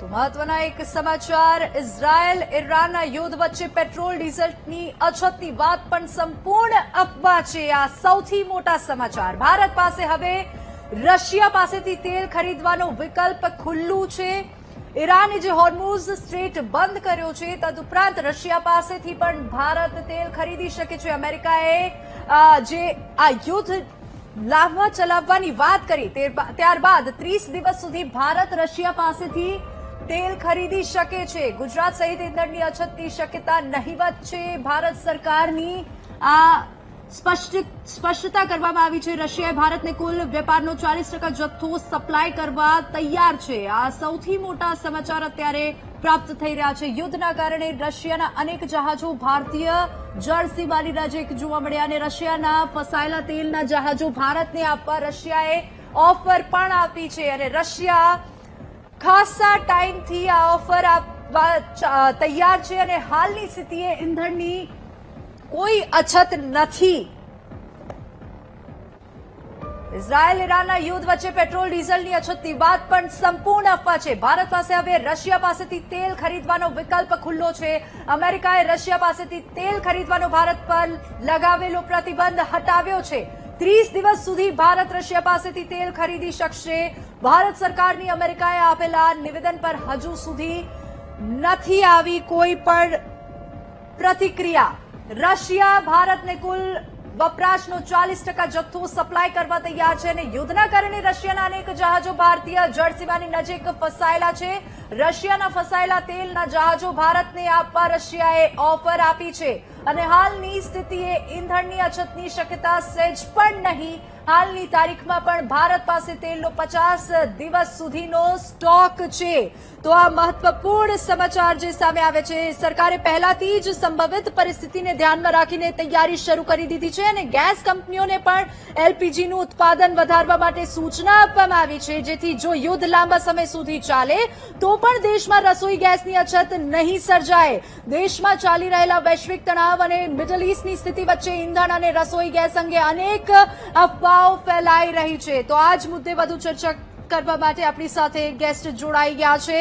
તો મહત્વના એક સમાચાર, ઇઝરાયલ ઈરાનના યુદ્ધ વચ્ચે પેટ્રોલ ડીઝલની અછતની વાત પણ સંપૂર્ણ અફવા છે। આ સૌથી મોટા સમાચાર। ભારત પાસે હવે રશિયા પાસેથી તેલ ખરીદવાનો વિકલ્પ ખુલ્લું છે। ઈરાને જે હોર્મુઝ સ્ટ્રેટ બંધ કર્યો છે, તદુપરાંત રશિયા પાસેથી પણ ભારત તેલ ખરીદી શકે છે। અમેરિકાએ જે આ યુદ્ધ લાંબા ચલાવવાની વાત કરી ત્યારબાદ 30 દિવસ સુધી ભારત રશિયા પાસેથી તેલ ખરીદી શકે છે। ગુજરાત સહિત ઇંધણની અછતની શક્યતા નહીવત છે। ભારત સરકારની આ સ્પષ્ટતા કરવામાં આવી છે। રશિયાએ ભારતને કુલ વેપારનો 40% જથ્થો સપ્લાય કરવા તૈયાર છે। આ સૌથી મોટા સમાચાર અત્યારે પ્રાપ્ત થઈ રહ્યા છે। યુદ્ધના કારણે રશિયાના અનેક જહાજો ભારતીય જળસીમાની નજીક જોવા મળ્યા અને રશિયાના ફસાયેલા તેલના જહાજો ભારતને આપવા રશિયાએ ઓફર પણ આપી છે અને રશિયા ખાસા ટાઈમથી આ ઓફર આપવા તૈયાર છે અને હાલની સ્થિતિએ ઇંધણની કોઈ અછત નથી। ઇઝરાયલ ઈરાનના યુદ્ધ વચ્ચે પેટ્રોલ ડીઝલની અછતની વાત પણ સંપૂર્ણ અફવા છે। ભારત પાસે હવે રશિયા પાસેથી તેલ ખરીદવાનો વિકલ્પ ખુલ્લો છે। અમેરિકાએ રશિયા પાસેથી તેલ ખરીદવાનો ભારત પર લગાવેલો પ્રતિબંધ હટાવ્યો છે। 30 દિવસ સુધી ભારત રશિયા પાસેથી તેલ ખરીદી શકશે। ભારત સરકારની અમેરિકાએ આપેલા નિવેદન પર હજુ સુધી નથી આવી કોઈ પણ પ્રતિક્રિયા। રશિયા ભારતને કુલ વપરાશનો 40% જથ્થો સપ્લાય કરવા તૈયાર છે અને યુદ્ધના કારણે રશિયાના અનેક જહાજો ભારતીય જળસીમાની નજીક ફસાયેલા છે। રશિયાના ફસાયેલા તેલના જહાજો ભારતને આપવા રશિયાએ ઓફર આપી છે અને હાલની સ્થિતિએ ઇંધણની અછતની શક્યતા સહેજ પણ નહીં। હાલની તારીખમાં પણ ભારત પાસે તેલનો 50 દિવસ સુધીનો સ્ટોક છે। તો આ મહત્વપૂર્ણ સમાચાર જે સામે આવે છે, સરકારે પહેલાથી જ સંભવિત પરિસ્થિતિને ધ્યાનમાં રાખીને તૈયારી શરૂ કરી દીધી છે અને ગેસ કંપનીઓને પણ એલપીજીનું ઉત્પાદન વધારવા માટે સૂચના આપવામાં આવી છે, જેથી જો યુદ્ધ લાંબા સમય સુધી ચાલે તો પણ દેશમાં રસોઈ ગેસની અછત નહીં સર્જાય। દેશમાં ચાલી રહેલા વૈશ્વિક તણાવ અને મિડલ ઈસ્ટની સ્થિતિ વચ્ચે ઇંધણ અને રસોઈ ગેસ અંગે અનેક અફવાઓ ફેલાઈ રહી છે। તો આ જ મુદ્દે વધુ ચર્ચા કરવા માટે આપણી સાથે ગેસ્ટ જોડાઈ ગયા છે।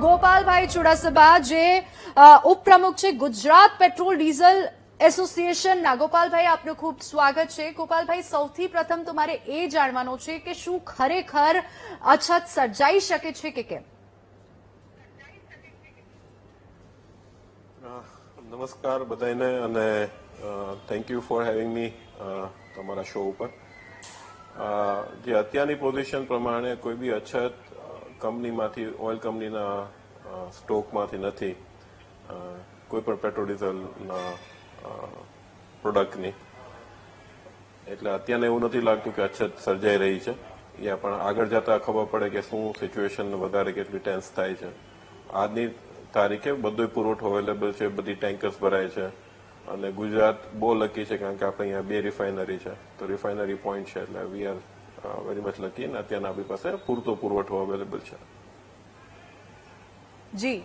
ગોપાલભાઈ ચુડાસમા, જે ઉપપ્રમુખ છે ગુજરાત પેટ્રોલ ડીઝલ એસોસિએશનના। ગોપાલભાઈ, આપનું ખૂબ સ્વાગત છે। ગોપાલભાઈ, સૌથી પ્રથમ તો મારે એ જાણવાનું છે કે શું ખરેખર અછત સર્જાઈ શકે છે કે કેમ? નમસ્કાર બધાને અને થેન્ક યુ ફોર હેવિંગ મી તમારા શો ઉપર। જે અત્યારની પોઝિશન પ્રમાણે કોઈ બી અછત કંપનીમાંથી, ઓઇલ કંપનીના સ્ટોકમાંથી નથી, કોઈ પણ પેટ્રોલ ડીઝલના પ્રોડક્ટની। એટલે અત્યારે એવું નથી લાગતું કે અછત સર્જાઈ રહી છે। યા પણ આગળ જતા ખબર પડે કે શું સિચ્યુએશન વધારે કેટલી ટેન્સ થાય છે। આજની તારીખે બધો પુરવઠો અવેલેબલ છે, બધી ટેન્કર્સ ભરાય છે અને ગુજરાત બહુ લકી છે કારણ કે આપણે અહીંયા 2 રિફાઇનરી છે, તો રિફાઇનરી પોઈન્ટ છે, એટલે we are very much lucky અને અત્યારે આપણી પાસે પૂરતો પુરવઠો અવેલેબલ છે। જી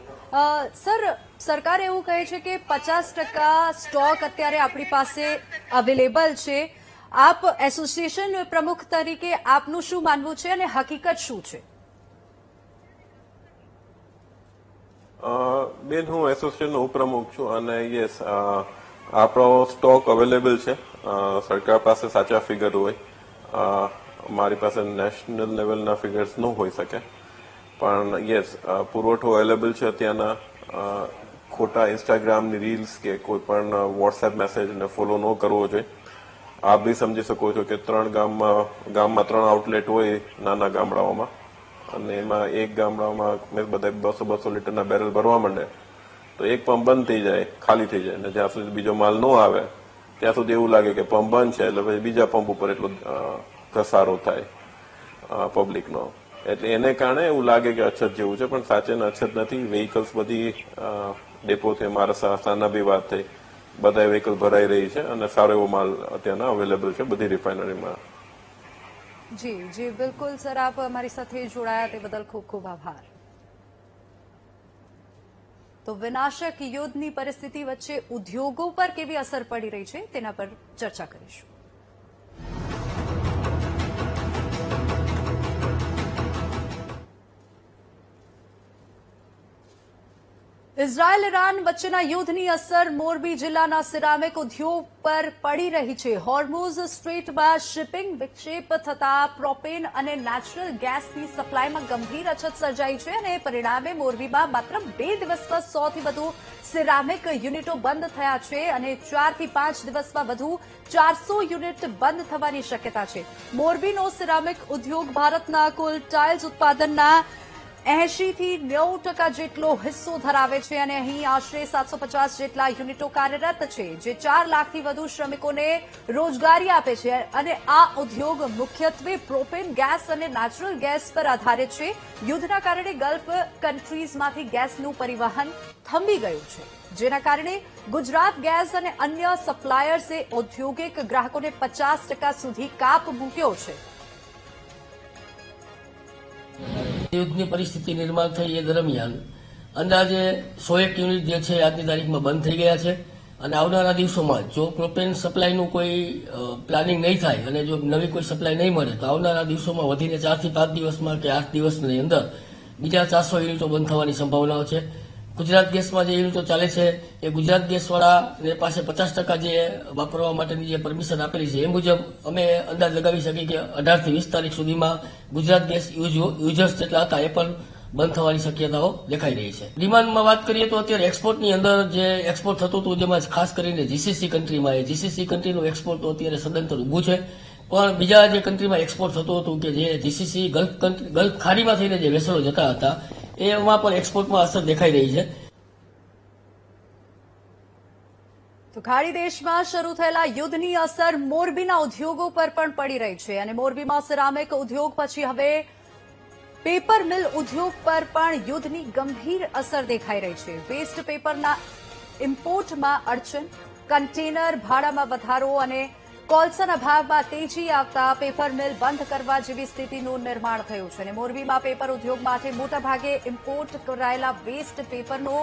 સર, સરકાર એવું કહે છે કે 50% સ્ટોક અત્યારે આપણી પાસે અવેલેબલ છે। આપ એસોસિએશન પ્રમુખ તરીકે આપનું શું માનવું છે અને હકીકત શું છે? બેન, હું એસોસિએશનનો ઉપપ્રમુખ છું અને યસ, આપણો સ્ટોક અવેલેબલ છે। સરકાર પાસે સાચા ફિગર હોય, મારી પાસે નેશનલ લેવલના ફિગર્સ ન હોઈ શકે, પણ યસ, પુરવઠો અવેલેબલ છે। અત્યારના ખોટા ઇન્સ્ટાગ્રામની રીલ્સ કે કોઈ પણ વોટ્સએપ મેસેજને ફોલો ન કરવો જોઈએ। આપ બી સમજી શકો છો કે 3 ગામમાં 3 આઉટલેટ હોય નાના ગામડાઓમાં, અને એમાં એક ગામડામાં બધા 200-200 લીટરના બેરલ ભરવા માંડે તો એક પંપ બંધ થઈ જાય, ખાલી થઈ જાય, અને જ્યાં સુધી બીજો માલ ન આવે ત્યાં સુધી એવું લાગે કે પંપ બંધ છે, એટલે પછી બીજા પંપ ઉપર એટલો ઘસારો થાય પબ્લિકનો, એટલે એને કારણે એવું લાગે કે અછત જેવું છે, પણ સાચે અછત નથી। વ્હીકલ્સ બધી ડેપોથી મારા સાના બી વાત થઈ, બધા વ્હીકલ ભરાઈ રહી છે અને સારો એવો માલ અત્યારના અવેલેબલ છે બધી રિફાઇનરીમાં। જી જી, બિલકુલ સર, આપ અમારી સાથે જોડાયા તે બદલ ખૂબ ખૂબ આભાર। તો વિનાશક યુદ્ધની પરિસ્થિતિ વચ્ચે ઉદ્યોગો પર કેવી અસર પડી રહી છે તેના પર ચર્ચા કરીશું। ઇઝરાયલ ઈરાન વચ્ચેના યુદ્ધની અસર મોરબી જિલ્લાના સિરામિક ઉદ્યોગ પર પડી રહી છે. હોર્મુઝ સ્ટ્રીટમાં શિપિંગ વિક્ષેપ થતા પ્રોપેન અને નેચરલ ગેસની સપ્લાયમાં ગંભીર અછત સર્જાઈ છે અને પરિણામે મોરબીમાં માત્ર 2 દિવસમાં 100 થી વધુ સિરામિક યુનિટો બંધ થયા છે અને 4 થી 5 દિવસમાં વધુ 400 યુનિટ બંધ થવાની શક્યતા છે. મોરબીનો સિરામિક ઉદ્યોગ ભારતના કુલ ટાઇલ્સ ઉત્પાદનના 80 થી 90% જેટલો હિસ્સો ધરાવે છે અને અહીં આશરે 750 જેટલા યુનિટો કાર્યરત છે, જે 4 લાખથી વધુ શ્રમિકોને રોજગારી આપે છે અને આ ઉદ્યોગ મુખ્યત્વે પ્રોપેન ગેસ અને નેચરલ ગેસ પર આધારિત છે. યુદ્ધના કારણે ગલ્ફ કન્ટ્રીઝમાંથી ગેસનું પરિવહન થંભી ગયું છે, જેના કારણે ગુજરાત ગેસ અને અન્ય સપ્લાયર્સે ઔદ્યોગિક ગ્રાહકોને 50% સુધી કાપ મૂક્યો છે. યુદ્ધની પરિસ્થિતિ નિર્માણ થઈ એ દરમિયાન અંદાજે 101 યુનિટ જે છે આજની તારીખમાં બંધ થઈ ગયા છે અને આવનારા દિવસોમાં જો પ્રોપેન સપ્લાયનું કોઈ પ્લાનિંગ નહીં થાય અને જો નવી કોઈ સપ્લાય નહીં મળે તો આવનારા દિવસોમાં વધીને 4 થી 5 દિવસમાં કે 8 દિવસની અંદર બીજા 400 યુનિટો બંધ થવાની સંભાવનાઓ છે. ગુજરાત ગેસમાં જે યુનિટો ચાલે છે એ ગુજરાત ગેસવાળાને પાસે 50% જે વાપરવા માટેની જે પરમિશન આપેલી છે એ મુજબ અમે અંદાજ લગાવી શકીએ કે 18 થી 20 તારીખ સુધીમાં ગુજરાત ગેસ યુઝર્સ જેટલા હતા એ પણ બંધ થવાની શક્યતાઓ દેખાઈ રહી છે. ડિમાન્ડમાં વાત કરીએ તો અત્યારે એક્સપોર્ટની અંદર જે એક્સપોર્ટ થતું હતું જેમાં ખાસ કરીને જીસીસી કન્ટ્રીમાં એ જીસીસી કન્ટ્રીનું એક્સપોર્ટ તો અત્યારે સદંતર ઊભું છે, પણ બીજા જે કન્ટ્રીમાં એક્સપોર્ટ થતું હતું કે જે જીસીસી ગલ્ફ ખાડીમાં થઈને જે વેસલો જતા હતા એમાં પણ એક્સપોર્ટમાં અસર દેખાઈ રહી છે. તો ખાડી દેશમાં શરૂ થયેલા યુદ્ધની અસર મોરબીના ઉદ્યોગો પર પણ પડી રહી છે અને મોરબીમાં સિરામિક ઉદ્યોગ પછી હવે પેપર મિલ ઉદ્યોગ પર પણ યુદ્ધની ગંભીર અસર દેખાઈ રહી છે. વેસ્ટ પેપરના ઇમ્પોર્ટમાં અડચણ, કન્ટેનર ભાડામાં વધારો અને કોલસાના ભાવમાં તેજી આવતા પેપર મિલ બંધ કરવા જેવી સ્થિતિનું નિર્માણ થયું છે અને મોરબીમાં પેપર ઉદ્યોગ માટે મોટાભાગે ઇમ્પોર્ટ કરાયેલા વેસ્ટ પેપરનો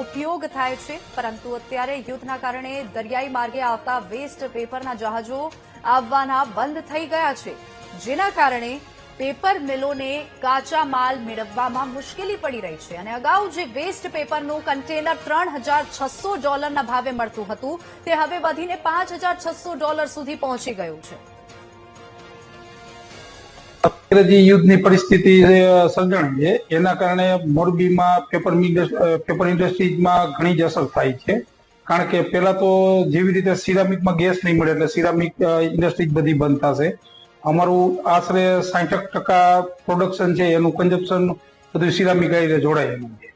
ઉપયોગ થાય છે, પરંતુ અત્યારે યુદ્ધના કારણે દરિયાઈ માર્ગે આવતા વેસ્ટ પેપરના જહાજો આવવાના બંધ થઈ ગયા છે, જેના કારણે પેપર મિલોને કાચા માલ મેળવવામાં મુશ્કેલી પડી રહી છે અને અગાઉ જે વેસ્ટ પેપરનું કન્ટેનર $3,600 ભાવે મળતું હતું તે હવે વધીને $5,600 સુધી પહોંચી ગયું છે. અત્યારે જે યુદ્ધની પરિસ્થિતિ સર્જાણી છે એના કારણે મોરબીમાં પેપર ઇન્ડસ્ટ્રીઝમાં ઘણી જ અસર થાય છે, કારણ કે પેલા તો જેવી રીતે સિરામિકમાં ગેસ નહીં મળે એટલે સિરામિક ઇન્ડસ્ટ્રીઝ બધી બંધ થશે. અમારું આશરે 60% પ્રોડક્શન છે એનું કન્ઝપ્શન બધું સિરામિક આઈને જોડાયેલું છે,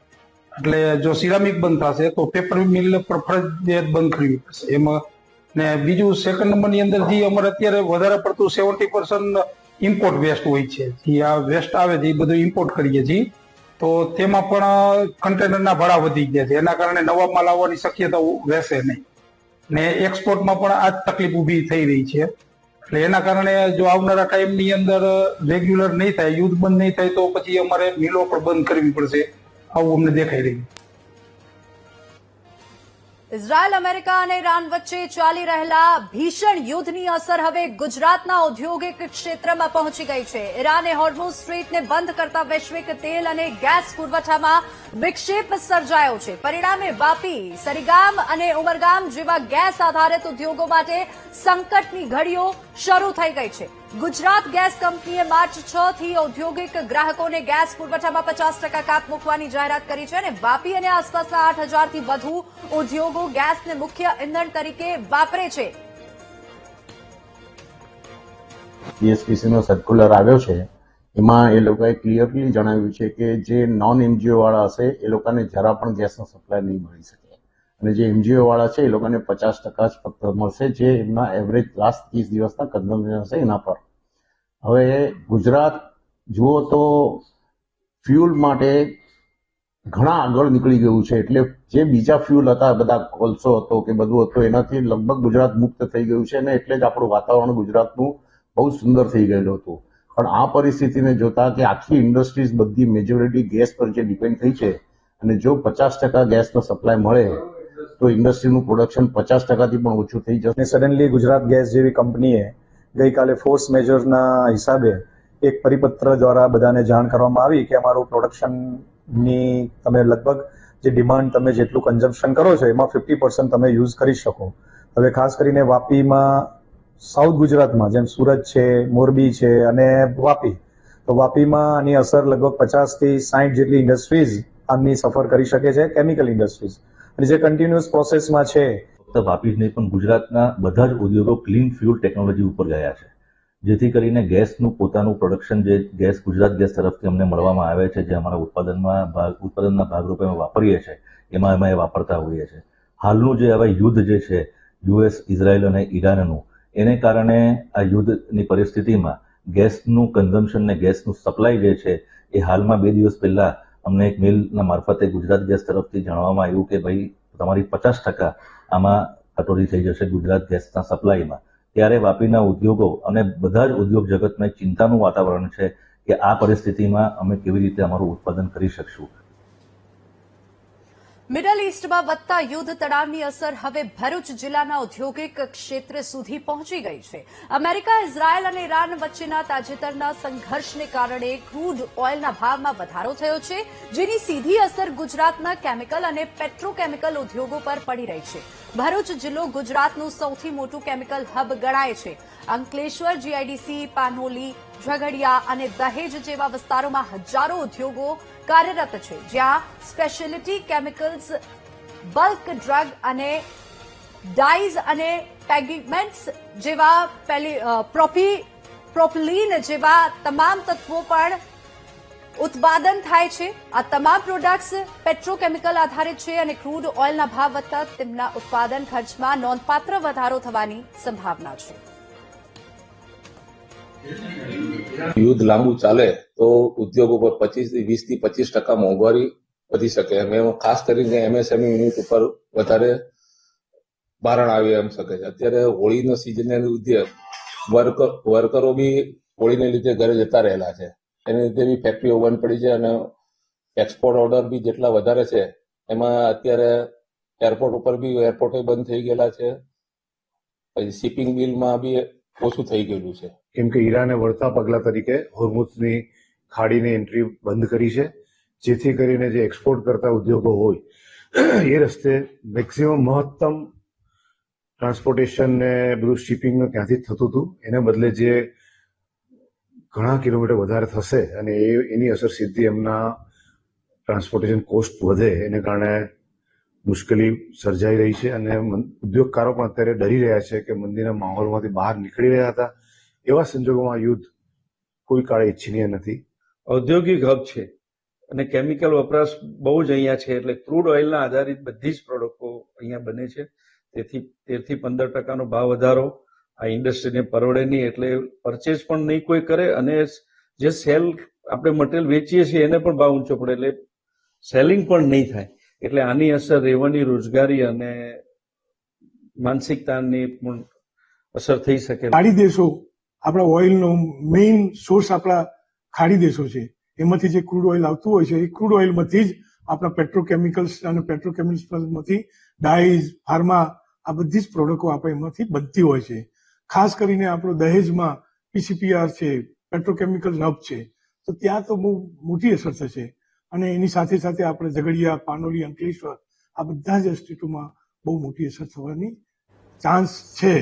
એટલે જો સિરામિક બંધ થશે તો પેપર મિલ પર ફરજિયાત બંધ કરવી પડશે એમાં. ને બીજું સેકન્ડ નંબરની અંદર જે અમારે અત્યારે વધારે પડતું 70% ઇમ્પોર્ટ વેસ્ટ હોય છે, જે આ વેસ્ટ આવે છે એ બધું ઇમ્પોર્ટ કરીએ છીએ, તો તેમાં પણ કન્ટેનરના ભાડા વધી ગયા છે, એના કારણે નવા માલ આવવાની શક્યતા રહેશે નહીં ને એક્સપોર્ટમાં પણ આ જ તકલીફ ઊભી થઈ રહી છે. એટલે એના કારણે જો આવનારા ટાઈમની અંદર રેગ્યુલર નહીં થાય, યુદ્ધ બંધ નહીં થાય તો પછી અમારે મિલો પણ બંધ કરવી પડશે, આવું અમને દેખાઈ રહ્યું. ઇઝરાયલ, અમેરિકા અને ઈરાન વચ્ચે ચાલી રહેલા ભીષણ યુદ્ધની અસર હવે ગુજરાતના ઔદ્યોગિક ક્ષેત્રમાં પહોંચી ગઈ છે. ઈરાને હોર્મુઝ સ્ટ્રીટને બંધ કરતા વૈશ્વિક તેલ અને ગેસ પુરવઠામાં વિક્ષેપ સર્જાયો છે. પરિણામે વાપી, સરીગામ અને ઉમરગામ જેવા ગેસ આધારિત ઉદ્યોગો માટે સંકટની ઘડીઓ શરૂ થઈ ગઈ છે. ગુજરાત ગેસ કંપનીએ માર્ચ 6 થી ઔદ્યોગિક ગ્રાહકોને ગેસ પુરવઠામાં 50% કાપ મૂકવાની જાહેરાત કરી છે અને વાપી અને આસપાસના 8,000 થી વધુ ઉદ્યોગો ગેસને મુખ્ય ઇંધણ તરીકે વાપરે છે. જીએસપીસી નો સર્ક્યુલર આવ્યો છે એમાં એ લોકોએ ક્લિયરલી જણાવ્યું છે કે જે નોન એમજીઓ વાળા હશે એ લોકોને જરા પણ ગેસનો સપ્લાય નહીં મળી શકે અને જે એમજીઓ વાળા છે એ લોકોને 50% જ ફક્ત મળશે, જે એમના એવરેજ લાસ્ટ 30 દિવસના કન્ઝમ્પશન હશે એના પર. હવે ગુજરાત જુઓ તો ફ્યુલ માટે ઘણા આગળ નીકળી ગયું છે, એટલે જે બીજા ફ્યુલ હતા બધા કોલસો હતો કે બધું હતું એનાથી લગભગ ગુજરાત મુક્ત થઈ ગયું છે અને એટલે જ આપણું વાતાવરણ ગુજરાતનું બહુ સુંદર થઈ ગયેલું હતું. પણ આ પરિસ્થિતિને જોતા કે આખી ઇન્ડસ્ટ્રીઝ બધી મેજોરિટી ગેસ પર જે ડિપેન્ડ થઈ છે અને જો 50% ગેસનો સપ્લાય મળે તો ઇન્ડસ્ટ્રીનું પ્રોડક્શન 50% થી પણ ઓછું થઈ જશે. સડનલી ગુજરાત ગેસ જેવી કંપનીએ ગઈકાલે ફોર્સ મેજરના હિસાબે એક પરિપત્ર દ્વારા બધાને જાણ કરવામાં આવી કે અમારું પ્રોડક્શનની તમે લગભગ જે ડિમાન્ડ તમે જેટલું કન્ઝમ્પશન કરો છો એમાં 50% તમે યુઝ કરી શકો. હવે ખાસ કરીને વાપીમાં, સાઉથ ગુજરાતમાં જેમ સુરત છે, મોરબી છે અને વાપી, તો વાપીમાં આની અસર લગભગ 50 થી 60 જેટલી ઇન્ડસ્ટ્રીઝ આની સફર કરી શકે છે, કેમિકલ ઇન્ડસ્ટ્રીઝ, અને જે કન્ટિન્યુઅસ પ્રોસેસમાં છે. ફક્ત વાપી જ નહીં પણ ગુજરાતના બધા જ ઉદ્યોગો ક્લીન ફ્યુલ ટેકનોલોજી ઉપર ગયા છે, જેથી કરીને ગેસનું પોતાનું પ્રોડક્શન, જે ગેસ ગુજરાત ગેસ તરફથી અમને મળવામાં આવે છે, જે અમારા ઉત્પાદનના ભાગરૂપે અમે વાપરીએ છીએ, એમાં અમે વાપરતા હોઈએ છીએ. હાલનું જે હવે યુદ્ધ જે છે યુએસ, ઇઝરાયલ અને ઈરાનનું, એને કારણે આ યુદ્ધની પરિસ્થિતિમાં ગેસનું કન્ઝમ્પશન ને ગેસનું સપ્લાય જે છે એ હાલમાં 2 દિવસ પહેલા અમને એક મેલના મારફતે ગુજરાત ગેસ તરફથી જાણવામાં આવ્યું કે ભાઈ તમારી 50% આમાં કટોરી થઈ જશે ગુજરાત ગેસના સપ્લાયમાં. ત્યારે વાપીના ઉદ્યોગો અને બધા જ ઉદ્યોગ જગતમાં એક ચિંતાનું વાતાવરણ છે કે આ પરિસ્થિતિમાં અમે કેવી રીતે અમારું ઉત્પાદન કરી શકશું. મિડલ ઇસ્ટમાં વધતા યુદ્ધ તણાવની અસર હવે ભરૂચ જિલ્લાના ઔદ્યોગિક ક્ષેત્ર સુધી પહોંચી ગઈ છે. અમેરિકા, ઇઝરાયલ અને ઈરાન વચ્ચેના તાજેતરના સંઘર્ષને કારણે ક્રૂડ ઓઇલના ભાવમાં વધારો થયો છે, જેની સીધી અસર ગુજરાતના કેમિકલ અને પેટ્રોકેમિકલ ઉદ્યોગો પર પડી રહી છે. ભરૂચ જિલ્લો ગુજરાતનું સૌથી મોટું કેમિકલ હબ ગણાય છે. અંકલેશ્વર, જીઆઈડીસી, પાનોલી, ઝઘડિયા અને દહેજ જેવા વિસ્તારોમાં હજારો ઉદ્યોગો કાર્યરત છે, જ્યાં સ્પેશિયાલિટી કેમિકલ્સ, બલ્ક ડ્રગ અને ડાઇઝ અને પેગમેન્ટ્સ જેવા પ્રોપિલીન જેવા તમામ તત્વો પણ ઉત્પાદન થાય છે. આ તમામ પ્રોડક્ટ્સ પેટ્રોકેમિકલ આધારિત છે અને ક્રૂડ ઓઇલના ભાવ વધતા તેમના ઉત્પાદન ખર્ચમાં નોંધપાત્ર વધારો થવાની સંભાવના છે. યુદ્ધ લાંબુ ચાલે તો ઉદ્યોગો પર 20 થી 25% મોંઘવારી વધી શકે. એમાં ખાસ કરીને એમએસએમઈ યુનિટ ઉપર વધારે ભારણ આવી એમ શકે છે. અત્યારે હોળીનો સિઝનને લીધે વર્કરો બી હોળીને લીધે ઘરે જતા રહેલા છે, એને લીધે બી ફેક્ટરીઓ બંધ પડી છે અને એક્સપોર્ટ ઓર્ડર બી જેટલા વધારે છે એમાં અત્યારે એરપોર્ટ ઉપર બી એરપોર્ટો બંધ થઈ ગયેલા છે. પછી શિપિંગ બિલમાં બી ઓછું થઈ ગયેલું છે. કેમ કે ઈરાને વળતા પગલા તરીકે હોર્મુઝની ખાડીની એન્ટ્રી બંધ કરી છે, જેથી કરીને જે એક્સપોર્ટ કરતા ઉદ્યોગો હોય એ રસ્તે મેક્સિમમ મહત્તમ ટ્રાન્સપોર્ટેશન ને બધું શિપિંગનું ત્યાંથી જ થતું હતું. એને બદલે જે ઘણા કિલોમીટર વધારે થશે અને એની અસર સીધી એમના ટ્રાન્સપોર્ટેશન કોસ્ટ વધે, એને કારણે મુશ્કેલી સર્જાઈ રહી છે અને ઉદ્યોગકારો પણ અત્યારે ડરી રહ્યા છે કે મંદીના માહોલમાંથી બહાર નીકળી રહ્યા હતા. એવા સંજોગોમાં યુદ્ધ કોઈ કાળે ઈચ્છનીય નથી. ઔદ્યોગિક હબ છે અને કેમિકલ વપરાશ બહુ જ અહીંયા છે, એટલે ક્રૂડ ઓઇલના આધારિત બધી જ પ્રોડક્ટો અહીંયા બને છે. તેથી 13 થી 15% ભાવ વધારો આ ઇન્ડસ્ટ્રીને પરવડે નહીં, એટલે પરચેસ પણ નહીં કોઈ કરે અને જે સેલ આપણે મટીરિયલ વેચીએ છીએ એને પણ ભાવ ઊંચો પડે, એટલે સેલિંગ પણ નહીં થાય. એટલે આની અસર રેવન્યુ, રોજગારી અને માનસિકતાની પણ અસર થઈ શકે. ખાડી દેશો આપણા ઓઇલનો મેઇન સોર્સ આપણા ખાડી દેશો છે. એમાંથી જે ક્રૂડ ઓઇલ આવતું હોય છે એ ક્રૂડ ઓઇલમાંથી જ આપણા પેટ્રોકેમિકલ્સ અને પેટ્રોકેમિકલ્સમાંથી ડાઈઝ, ફાર્મા, આ બધી જ પ્રોડક્ટો આપણે એમાંથી બનતી હોય છે. ખાસ કરીને આપણો દહેજમાં પીસીપીઆર છે, પેટ્રોકેમિકલ હબ છે, તો ત્યાં તો બહુ મોટી અસર થશે. અને એની સાથે સાથે આપણે ઝઘડિયા, પાનોલી, અંકલેશ્વર આ બધા જ સ્ટેટોમાં બહુ મોટી અસર થવાની ચાન્સ છે.